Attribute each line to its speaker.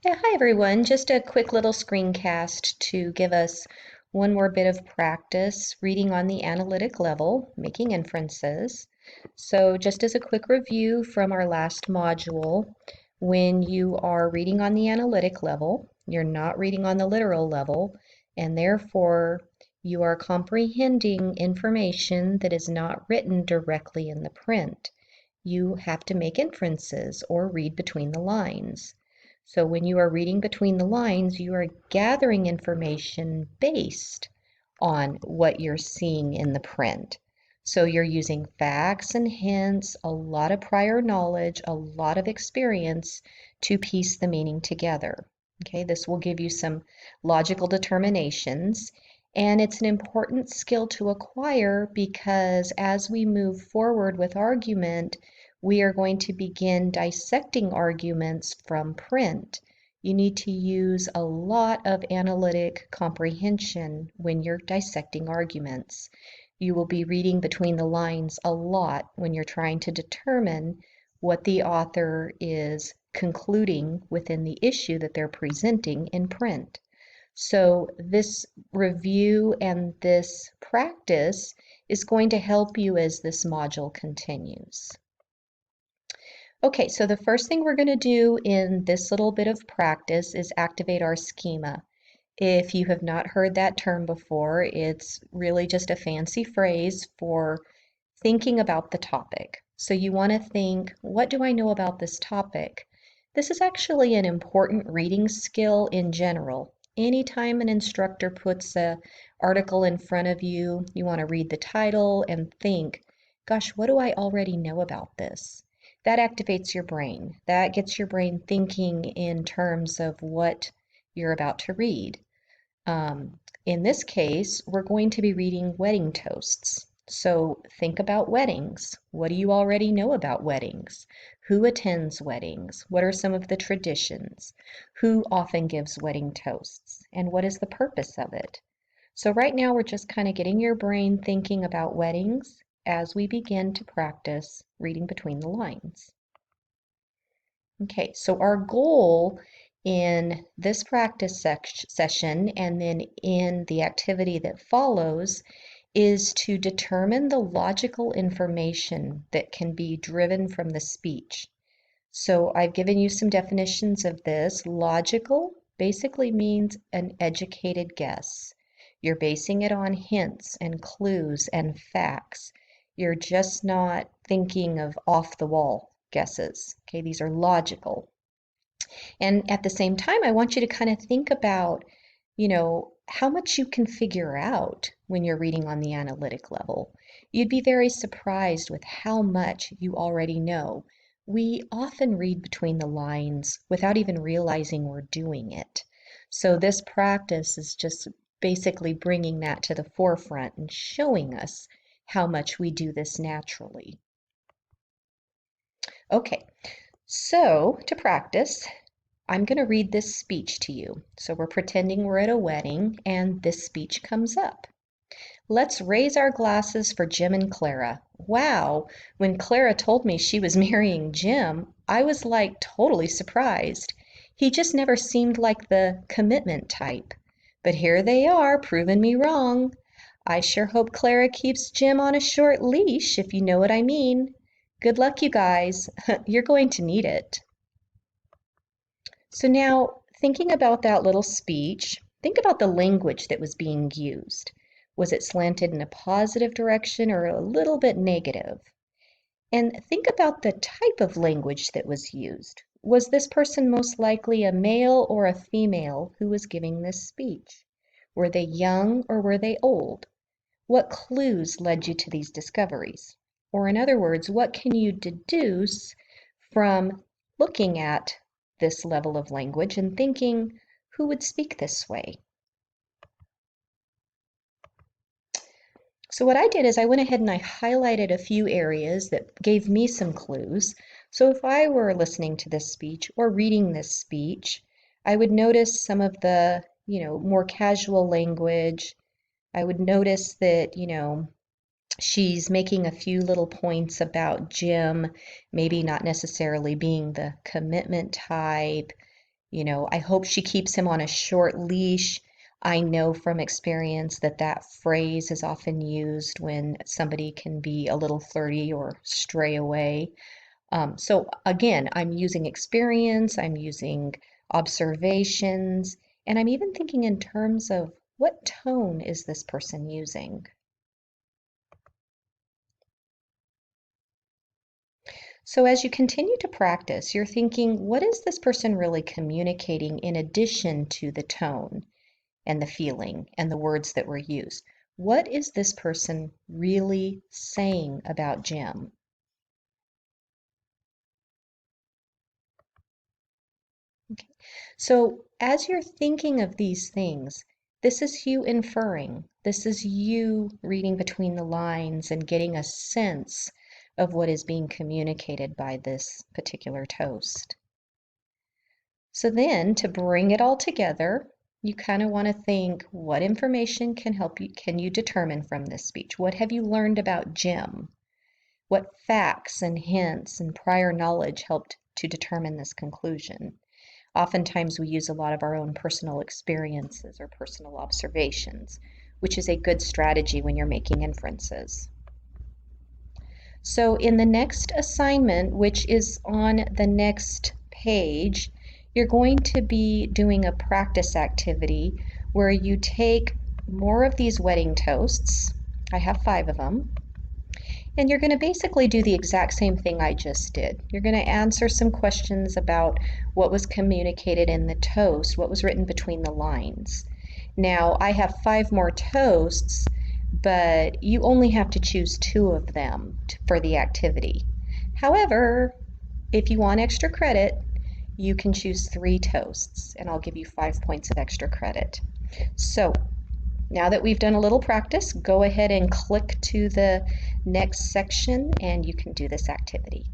Speaker 1: Yeah, hi everyone. Just a quick little screencast to give us one more bit of practice reading on the analytic level, making inferences. So just as a quick review from our last module, when you are reading on the analytic level, you're not reading on the literal level, and therefore you are comprehending information that is not written directly in the print. You have to make inferences or read between the lines. So when you are reading between the lines, you are gathering information based on what you're seeing in the print. So you're using facts and hints, a lot of prior knowledge, a lot of experience to piece the meaning together. Okay, this will give you some logical determinations, and it's an important skill to acquire because as we move forward with argument, we are going to begin dissecting arguments from print. You need to use a lot of analytic comprehension when you're dissecting arguments. You will be reading between the lines a lot when you're trying to determine what the author is concluding within the issue that they're presenting in print. So this review and this practice is going to help you as this module continues. Okay, so the first thing we're going to do in this little bit of practice is activate our schema. If you have not heard that term before, it's really just a fancy phrase for thinking about the topic. So you want to think, what do I know about this topic? This is actually an important reading skill in general. Anytime an instructor puts an article in front of you, you want to read the title and think, gosh, what do I already know about this? That activates your brain. That gets your brain thinking in terms of what you're about to read. In this case, we're going to be reading wedding toasts. So think about weddings. What do you already know about weddings? Who attends weddings? What are some of the traditions? Who often gives wedding toasts? And what is the purpose of it? So right now we're just kind of getting your brain thinking about weddings as we begin to practice reading between the lines. Okay, so our goal in this practice session and then in the activity that follows is to determine the logical information that can be driven from the speech. So I've given you some definitions of this. Logical basically means an educated guess. You're basing it on hints and clues and facts. You're just not thinking of off-the-wall guesses. Okay, these are logical. And at the same time, I want you to kind of think about, how much you can figure out when you're reading on the analytic level. You'd be very surprised with how much you already know. We often read between the lines without even realizing we're doing it. So this practice is just basically bringing that to the forefront and showing us how much we do this naturally. Okay, so to practice, I'm going to read this speech to you. So we're pretending we're at a wedding and this speech comes up. Let's raise our glasses for Jim and Clara. Wow, when Clara told me she was marrying Jim, I was like totally surprised. He just never seemed like the commitment type. But here they are, proving me wrong. I sure hope Clara keeps Jim on a short leash, if you know what I mean. Good luck, you guys. You're going to need it. So now, thinking about that little speech, think about the language that was being used. Was it slanted in a positive direction or a little bit negative? And think about the type of language that was used. Was this person most likely a male or a female who was giving this speech? Were they young or were they old? What clues led you to these discoveries? Or in other words, what can you deduce from looking at this level of language and thinking, who would speak this way? So what I did is I went ahead and I highlighted a few areas that gave me some clues. So if I were listening to this speech or reading this speech, I would notice some of the, more casual language. I would notice that, she's making a few little points about Jim, maybe not necessarily being the commitment type. I hope she keeps him on a short leash. I know from experience that that phrase is often used when somebody can be a little flirty or stray away. So again, I'm using experience, I'm using observations, and I'm even thinking in terms of what tone is this person using? So as you continue to practice, you're thinking, what is this person really communicating in addition to the tone and the feeling and the words that were used? What is this person really saying about Jim? Okay. So as you're thinking of these things, this is you inferring. This is you reading between the lines and getting a sense of what is being communicated by this particular toast. So then to bring it all together, you kind of want to think, what information can you determine from this speech? What have you learned about Jim? What facts and hints and prior knowledge helped to determine this conclusion? Oftentimes we use a lot of our own personal experiences or personal observations, which is a good strategy when you're making inferences. So in the next assignment, which is on the next page, you're going to be doing a practice activity where you take more of these wedding toasts. I have 5 of them. And you're going to basically do the exact same thing I just did. You're going to answer some questions about what was communicated in the toast, what was written between the lines. Now, I have 5 more toasts, but you only have to choose 2 of them for the activity. However, if you want extra credit, you can choose 3 toasts, and I'll give you 5 points of extra credit. So, now that we've done a little practice, go ahead and click to the next section and you can do this activity.